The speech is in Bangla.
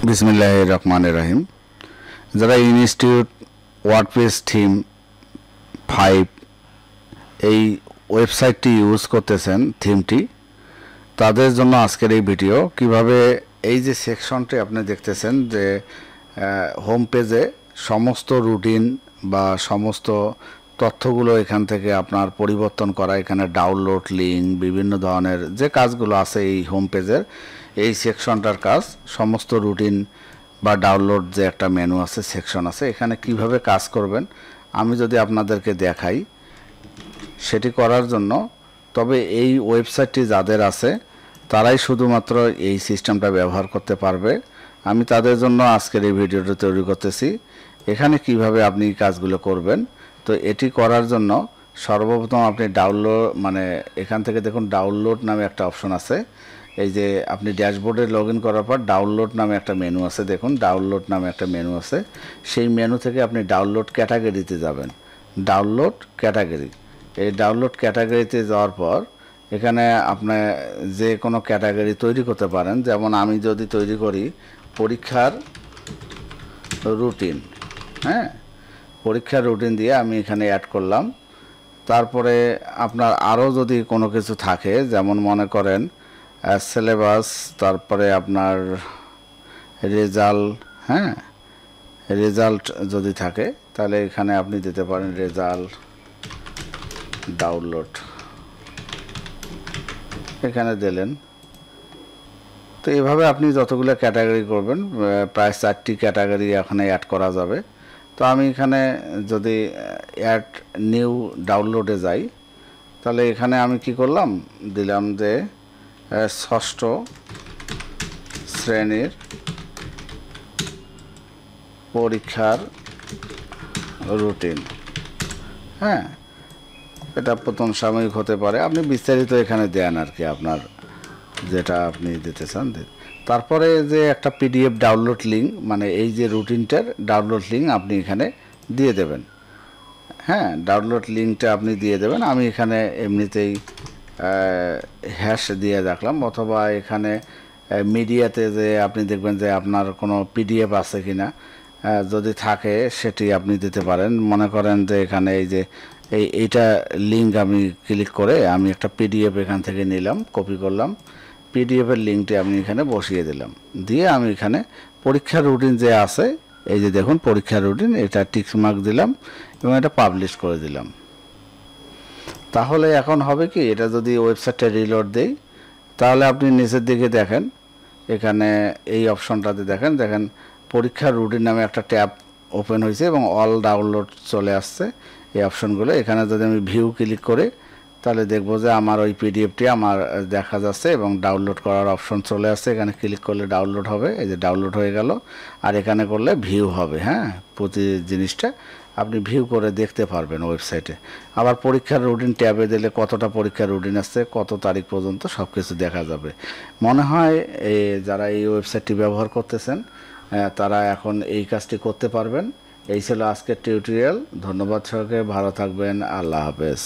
বিসমিল্লাহির রহমানির রহিম। যারা ইনস্টিটিউট ওয়ার্ডপ্রেস থিম 5 এই ওয়েবসাইটটি ইউজ করতেছেন, থিমটি, তাদের জন্য আজকের এই ভিডিও। কিভাবে এই যে সেকশনটি আপনি দেখতেছেন যে হোম পেজে সমস্ত রুটিন বা সমস্ত তথ্যগুলো এখান থেকে আপনার পরিবর্তন করা, এখানে ডাউনলোড লিঙ্ক, বিভিন্ন ধরনের যে কাজগুলো আছে এই হোম পেজের এই সেকশনটার কাজ, সমস্ত রুটিন বা ডাউনলোড যে একটা মেনু আছে, সেকশন আছে, এখানে কিভাবে কাজ করবেন আমি যদি আপনাদেরকে দেখাই সেটি করার জন্য, তবে এই ওয়েবসাইটটি যাদের আছে তারাই শুধুমাত্র এই সিস্টেমটা ব্যবহার করতে পারবে। আমি তাদের জন্য আজকের এই ভিডিওটা তৈরি করতেছি। এখানে কিভাবে আপনি কাজগুলো করবেন, তো এটি করার জন্য সর্বপ্রথম আপনি এখান থেকে দেখুন ডাউনলোড নামে একটা অপশন আছে। এই যে আপনি ড্যাশবোর্ডে লগ ইন করার পর ডাউনলোড নামে একটা মেনু আছে, দেখুন ডাউনলোড নামে একটা মেনু আছে। সেই মেনু থেকে আপনি ডাউনলোড ক্যাটাগরিতে যাবেন। ডাউনলোড ক্যাটাগরি, এই ডাউনলোড ক্যাটাগরিতে যাওয়ার পর এখানে আপনি যে কোনো ক্যাটাগরি তৈরি করতে পারেন। যেমন আমি যদি তৈরি করি পরীক্ষার রুটিন, হ্যাঁ, পরীক্ষার রুটিন দিয়ে আমি এখানে অ্যাড করলাম। তারপরে আপনার আরও যদি কোনো কিছু থাকে, যেমন মনে করেন সিলেবাস, তারপরে আপনার রেজাল্ট, হ্যাঁ, রেজাল্ট যদি থাকে তাহলে এখানে আপনি দিতে পারেন রেজাল্ট ডাউনলোড, এখানে দিলেন। তো এভাবে আপনি যতগুলো ক্যাটাগরি করবেন, প্রায় 4টি ক্যাটাগরি এখানে অ্যাড করা যাবে। তো আমি এখানে যদি অ্যাড নিউ ডাউনলোডে যাই, তাহলে এখানে আমি কি করলাম, দিলাম যে ষষ্ঠ শ্রেণীর পরীক্ষার রুটিন, হ্যাঁ, এটা প্রথম সাময়িক হতে পারে, আপনি বিস্তারিত এখানে দেন আর কি, আপনার যেটা আপনি দিতে চান। তারপরে যে একটা পিডিএফ ডাউনলোড লিঙ্ক, মানে এই যে রুটিনটার ডাউনলোড লিঙ্ক আপনি এখানে দিয়ে দেবেন। হ্যাঁ, ডাউনলোড লিঙ্কটা আপনি দিয়ে দেবেন। আমি এখানে এমনিতেই হ্যাশ দিয়ে রাখলাম, অথবা এখানে মিডিয়াতে যে আপনি দেখবেন যে আপনার কোনো পিডিএফ আছে কিনা, যদি থাকে সেটি আপনি দিতে পারেন। মনে করেন যে এখানে এই যে এইটা লিঙ্ক আমি ক্লিক করে আমি একটা পিডিএফ এখান থেকে নিলাম, কপি করলাম, পিডিএফের লিঙ্কটি আমি এখানে বসিয়ে দিলাম, দিয়ে আমি এখানে পরীক্ষার রুটিন যে আছে, এই যে দেখুন পরীক্ষার রুটিন, এটা টিক মার্ক দিলাম এবং এটা পাবলিশ করে দিলাম। তাহলে এখন হবে কি, এটা যদি ওয়েবসাইটটা রিলোড দেই, তাহলে আপনি নিচের দিকে দেখেন, এখানে এই অপশনটাতে দেখেন পরীক্ষার রুটিন নামে একটা ট্যাব ওপেন হয়েছে এবং অল ডাউনলোড চলে আসছে এই অপশনগুলো। এখানে যদি আমি ভিউ ক্লিক করি তাহলে দেখব যে আমার ওই পিডিএফটি আমার দেখা যাচ্ছে এবং ডাউনলোড করার অপশন চলে আসছে। এখানে ক্লিক করলে ডাউনলোড হবে, এই যে ডাউনলোড হয়ে গেল। আর এখানে করলে ভিউ হবে, হ্যাঁ, প্রতি জিনিসটা আপনি ভিউ করে দেখতে পারবেন ওয়েবসাইটে। আবার পরীক্ষার রুটিন ট্যাবে দিলে কতটা পরীক্ষার রুটিন আসছে, কত তারিখ পর্যন্ত সব কিছু দেখা যাবে। মনে হয় যারা এই ওয়েবসাইটটি ব্যবহার করতেছেন তারা এখন এই কাজটি করতে পারবেন। এই ছিল আজকের টিউটোরিয়াল। ধন্যবাদ সবাইকে, ভালো থাকবেন, আল্লাহ হাফেজ।